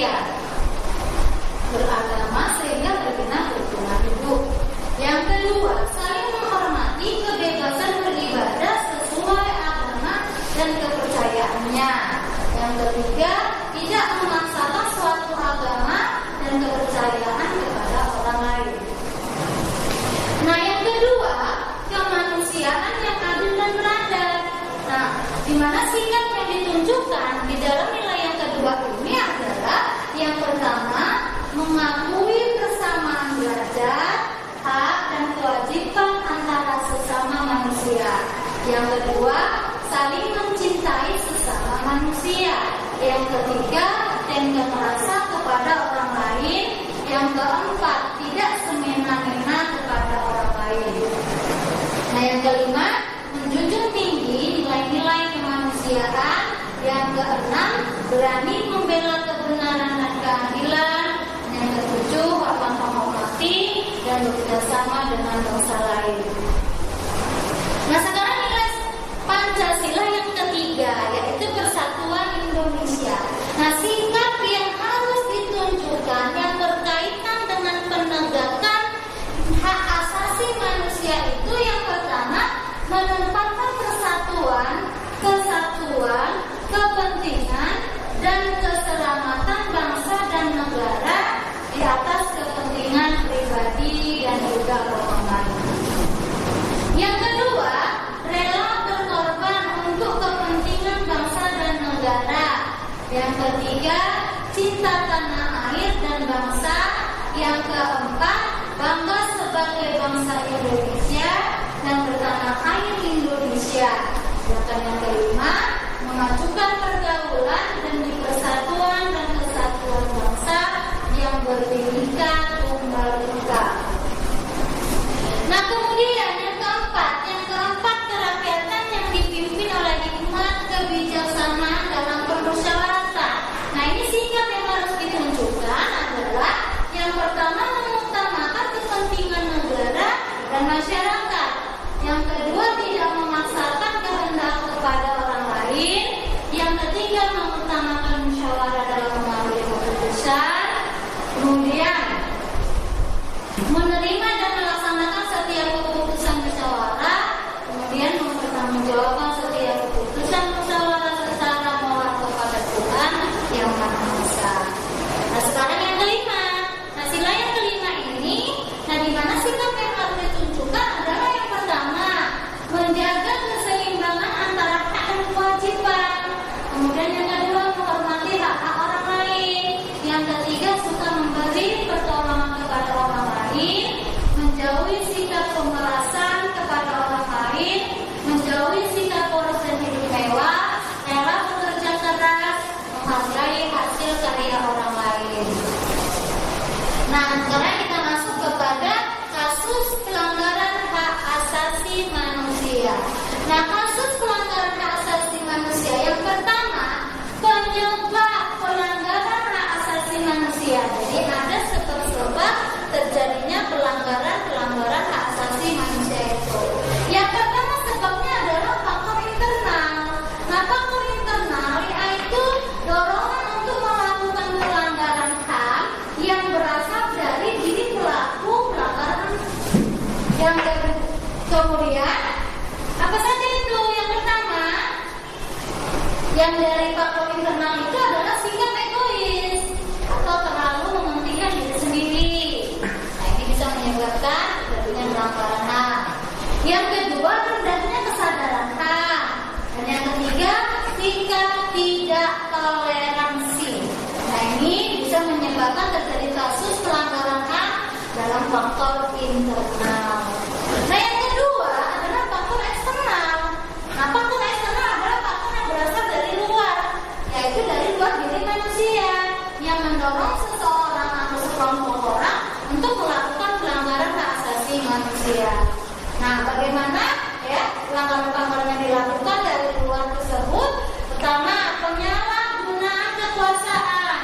manusia beragama sehingga berguna kerukunan hidup. Yang kedua, saling menghormati kebebasan beribadah sesuai agama dan kepercayaannya. Yang ketiga, tidak memaksakan suatu agama dan kepercayaan kepada orang lain. Nah, yang kedua, kemanusiaan yang adil dan beradab. Nah, di mana sikap yang ditunjukkan di dalam nilai yang kedua ini adalah yang pertama, mengakui kesamaan derajat, hak dan kewajiban antara sesama manusia. Yang kedua, saling mencintai sesama manusia. Yang ketiga, tenggang rasa kepada orang lain. Yang keempat, tidak semena-mena kepada orang lain. Nah, yang kelima, menjunjung tinggi nilai-nilai kemanusiaan. Yang keenam, berani membela kebenaran dan keadilan. Yang ketujuh, menghormati dan bekerjasama dengan bangsa lain. Nah, sekarang nilai Pancasila yang ketiga, yaitu Persatuan Indonesia. Nah, sikap yang harus ditunjukkan yang berkaitan dengan penegakan hak asasi manusia itu yang pertama, menempatkan persatuan, kesatuan, kepentingan, dan keselamatan bangsa dan negara di atas kepentingan pribadi dan juga orang lain. Yang kedua, rela berkorban untuk kepentingan bangsa dan negara. Yang ketiga, cinta tanah air dan bangsa. Yang keempat, bangga sebagai bangsa Indonesia dan bertanah air Indonesia. Sedangkan yang kelima, memajukan pergaulan dan persatuan dan kesatuan bangsa yang berbhinneka tunggal ika. Nah, kemudian yang keempat kerakyatan yang dipimpin oleh hikmat kebijaksanaan dalam permusyawaratan. Nah, ini sikap yang harus ditunjukkan adalah yang pertama, mengutamakan kepentingan negara dan masyarakat. Yang kedua, tidak memaksakan kehendak kepada orang lain. Yang ketiga, mengutamakan musyawarah dalam mengambil keputusan. Kemudian, menerima dan melaksanakan setiap keputusan musyawarah. Kemudian, mempertanggungjawabkan setiap keputusan musyawarah secara moral kepada Tuhan yang Maha Esa. Nah, sekarang yang kelima. Nah, sila yang kelima ini, nah di mana sikap yang harus ditunjukkan adalah yang pertama, menjaga keseimbangan antara hak dan kewajiban. Kemudian yang kedua, menghormati hak-hak orang lain. Yang ketiga, suka memberi pertolongan kepada orang lain, menjauhi sikap pemerasan kepada orang lain, menjauhi sikap poros dan hidup mewah, rela bekerja keras, menghargai hasil karya orang lain. Nah, sekarang kita masuk kepada kasus pelanggaran hak asasi manusia. Nah, kasus pelanggaran hak asasi manusia yang pertama, penyebab pelanggaran hak asasi manusia. Jadi ada sebab-sebab terjadinya pelanggaran hak asasi manusia itu. Yang pertama sebabnya adalah faktor internal. Nah, faktor internal yaitu dorongan untuk melakukan pelanggaran HAM yang berasal dari diri pelaku pelanggaran. Yang kemudian apa saja itu? Yang pertama, yang dari faktor internal itu adalah sikap egois atau terlalu mementingkan diri sendiri. Nah, ini bisa menyebabkan terjadinya pelanggaran HAM. Yang kedua, rendahnya kesadaran HAM. Dan yang ketiga, sikap tidak toleransi. Nah, ini bisa menyebabkan terjadi kasus pelanggaran HAM dalam faktor internal. Nah, yang kedua adalah faktor eksternal. Nah, faktor eksternal adalah faktor yang berasal dari luar, yaitu dari luar diri manusia yang mendorong seseorang atau sekelompok orang untuk melakukan pelanggaran hak asasi manusia. Nah, bagaimana ya pelanggaran-pelanggaran yang dilakukan dari luar tersebut? Pertama, penyalahgunaan kekuasaan.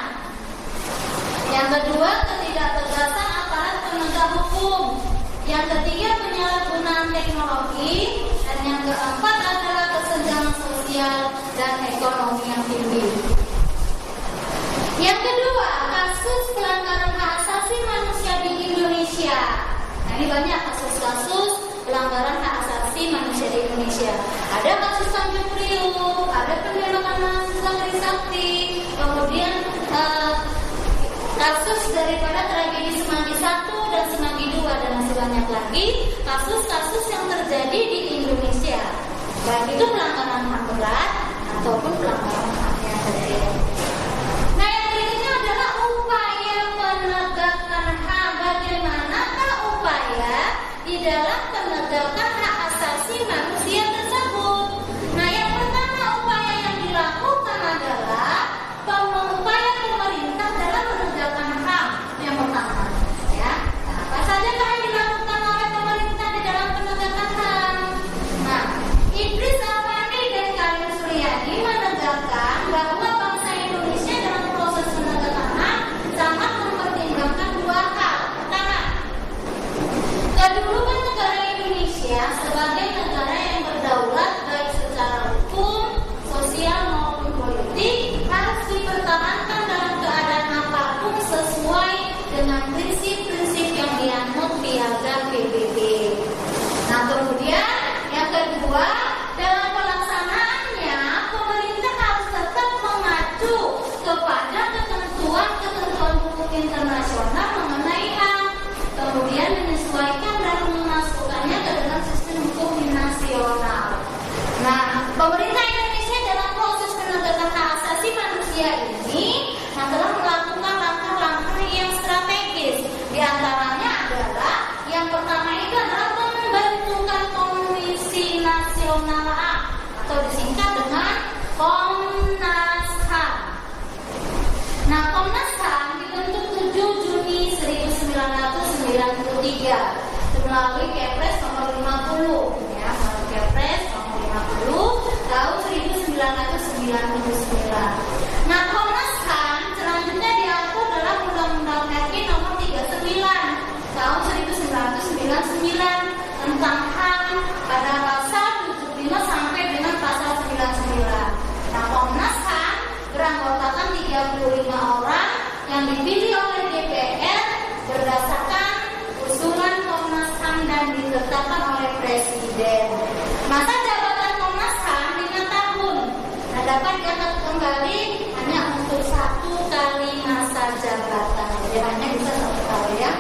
Yang kedua, ketidaktegasan aparat penegak hukum. Yang ketiga, penyalahgunaan teknologi. Dan yang keempat adalah kesenjangan sosial dan ekonomi yang tinggi. Yang kedua, banyak kasus-kasus pelanggaran hak asasi manusia di Indonesia. Ada kasus Tanjung Priok, ada penembakan mahasiswa Trisakti, kemudian kasus daripada tragedi Semanggi 1 dan Semanggi 2, dan masih banyak lagi kasus-kasus yang terjadi di Indonesia, baik itu pelanggaran HAM berat ataupun pelanggaran HAM yang kecil. Nah, yang berikutnya adalah upaya penegakan HAM. Bagaimanakah upaya di dalam penegakan hak asasi manusia tersebut? Nah, yang pertama upaya yang dilakukan adalah upaya pemerintah dalam menegakkan HAM. Yang pertama, ya. Nah, apa saja yang dilakukan oleh pemerintah di dalam penegakan HAM? Nah, Idris Afandi dan Karim Suryadi menegakkan bahwa bangsa Indonesia dalam proses penegakan HAM sangat mempertimbangkan dua hal. Pertama, kedudukan negara Indonesia sebagai negara yang berdaulat baik secara hukum, sosial maupun politik harus dipertahankan dalam keadaan apapun sesuai dengan prinsip-prinsip yang dianut Piagam PBB. Nah, kemudian yang kedua, dalam pelaksanaannya pemerintah harus tetap mengacu kepada ketentuan hukum internasional mengenai HAM, kemudian menyesuaikan dan memasukkannya ke dalam sistem hukum nasional. Nah, pemerintah Indonesia dalam proses penegakan hak asasi manusia ini telah melakukan langkah-langkah yang strategis. Di antaranya adalah yang pertama itu adalah pembentukan Komisi Nasional HAM atau disingkat dengan Komnas HAM. Nah, Komnas HAM dibentuk 7 Juni 1993 melalui Kepres nomor 50, ya, melalui Kepres nomor 50 tahun 1999. Nah, Komnas HAM selanjutnya diatur dalam Undang-Undang RI nomor 39 tahun 1999 tentang HAM pada pasal 75 sampai dengan pasal 99. Nah, Komnas HAM beranggotakan 35 orang yang dipilih oleh DPR berdasarkan usulan Komnas HAM dan ditetapkan oleh Presiden. Masa jabatan Komnas HAM 5 tahun. Nah, dapat diangkat kembali hanya untuk 1 kali masa jabatan. Jadi hanya bisa 1 kali, ya.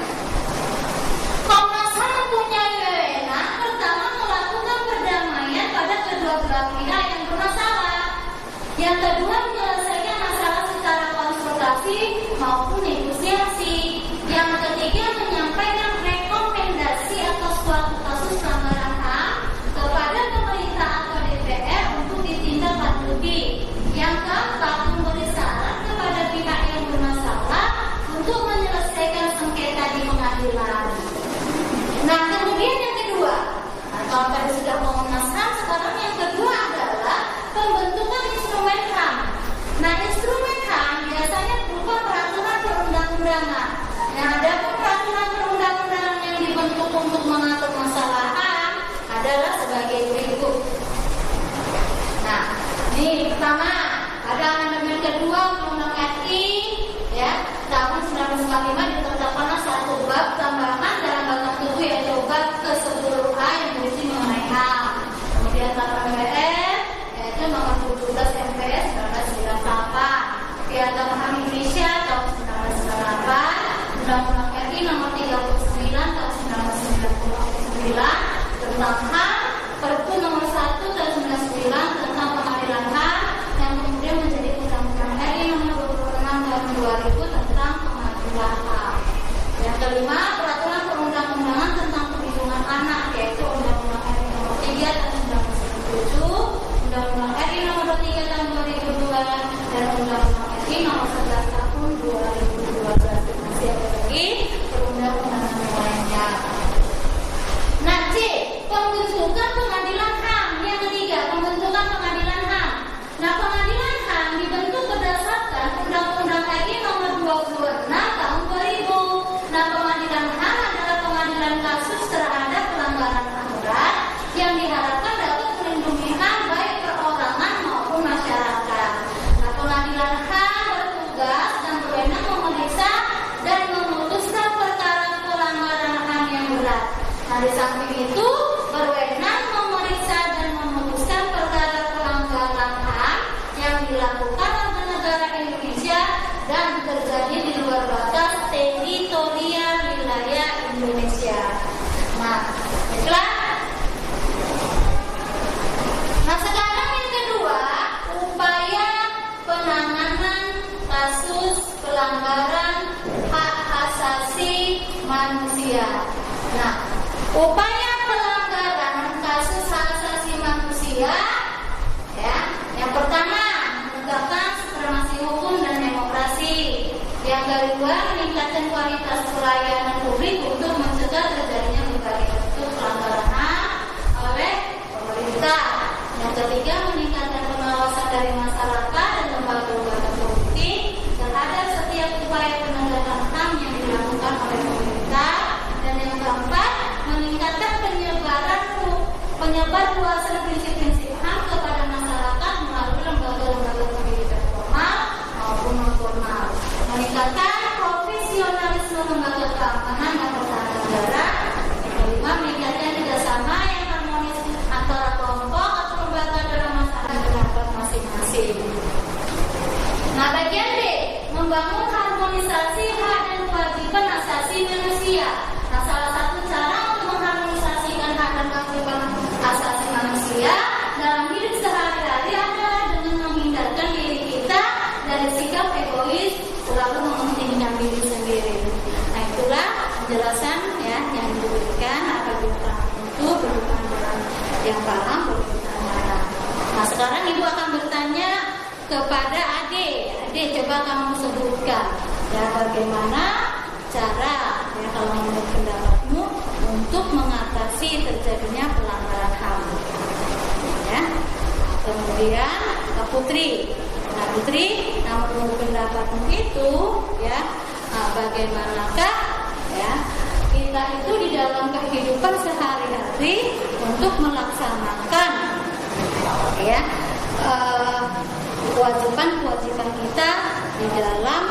Komnas HAM mempunyai wewenang pertama melakukan perdamaian pada kedua belah pihak yang bermasalah. Yang kedua, menyelesaikan masalah secara konsultasi maupun negosiasi. Yang ketiga, menyampaikan rekomendasi atas suatu kasus pelanggaran HAM kepada pemerintah atau DPR untuk ditindaklanjuti. Yang keempat, memberi saran kepada pihak yang bermasalah untuk menyelesaikan sengketa di pengadilan. Nah, kemudian yang kedua, kalau tadi sudah Komnas HAM, sekarang yang kedua adalah pembentukan instrumen HAM. Nah, instrumen HAM biasanya berupa peraturan perundang-undangan. Nah, ada peraturan perundang-undangan yang dibentuk untuk mengatur masalah HAM adalah sebagai berikut. Nah, ini pertama, ada amandemen kedua Undang-Undang RI, ya, tahun 1945 ditetapkanlah 1 bab tambahan dalam bab 7 yaitu bab ke-10A yang berisi mengenai HAM. Kemudian bab MBR yaitu nomor 17 MPS 1998, Piagam HAM Indonesia tahun 1998, Undang-Undang RI nomor 39 tahun 1999 tentang HAM, Perpu nomor 1 tahun 1999 tentang pengadilan HAM, yang kemudian menjadi Undang-Undang RI nomor 26 tahun 2000 tentang pengadilan HAM. Yang kelima, peraturan perundang-undangan tentang perlindungan anak, yaitu Undang-Undang RI nomor 3 tahun 1997, Undang-Undang RI nomor 3 tahun 2002, dan Undang-Undang RI nomor 11 tahun 2012. Masih ada lagi perundang-undangan yang lainnya. Nah, C, pembentukan pengadilan HAM. Yang ketiga, pembentukan pengadilan HAM. Nah, pengadilan HAM dibentuk berdasarkan Undang-Undang RI nomor 26 tahun 2000. Nah, pengadilan HAM adalah pengadilan kasus terhadap pelanggaran HAM berat yang diharapkan dapat melindungi HAM baik perorangan maupun masyarakat. Nah, pengadilan HAM bertugas dan berwenang memeriksa dan memutuskan perkara pelanggaran HAM yang berat. Upaya pelanggaran kasus hak asasi manusia, ya, yang pertama menegakkan supremasi hukum dan demokrasi. Yang kedua, meningkatkan kualitas pelayanan publik untuk mencegah terjadinya berbagai bentuk pelanggaran HAM oleh pemerintah. Yang ketiga, meningkatkan pengawasan dari masyarakat dan lembaga-lembaga politik terhadap setiap upaya penegakan HAM yang dilakukan oleh pemerintah. Dan yang keempat, meningkatkan penyebar luasan prinsip-prinsip HAM kepada masyarakat melalui lembaga-lembaga pendidikan formal maupun non formal. Meningkatkan profesionalisme lembaga keamanan dan pertahanan negara. Yang kelima, meningkatkan kerjasama yang harmonis antara kelompok atau lembaga dalam masyarakat masing-masing. Nah, bagian B, membangun harmonisasi hak dan kewajiban asasi manusia. Nah, salah satu cara untuk mengharmonisasikan hak dan kewajiban asasi manusia dalam hidup sehari-hari adalah dengan menghindarkan diri kita dari sikap egois selalu mementingkan diri sendiri. Nah, itulah penjelasan ya yang diberikan apabila itu berhubungan dengan yang paham berhubungan dengan. Nah, sekarang ibu akan bertanya kepada Ade. Ade, coba kamu sebutkan ya bagaimana cara ya kalau menurut pendapatmu untuk mengatasi terjadinya pelanggaran HAM. Ya. Kemudian ke Putri. Nah, Putri, menurut pendapatmu itu ya bagaimanakah ya kita itu di dalam kehidupan sehari-hari untuk melaksanakan ya kewajiban kita di dalam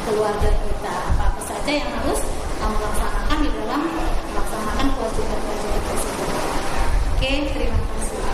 keluarga kita, apa saja yang harus kamu laksanakan di dalam melaksanakan kewajiban tersebut. Oke, terima kasih.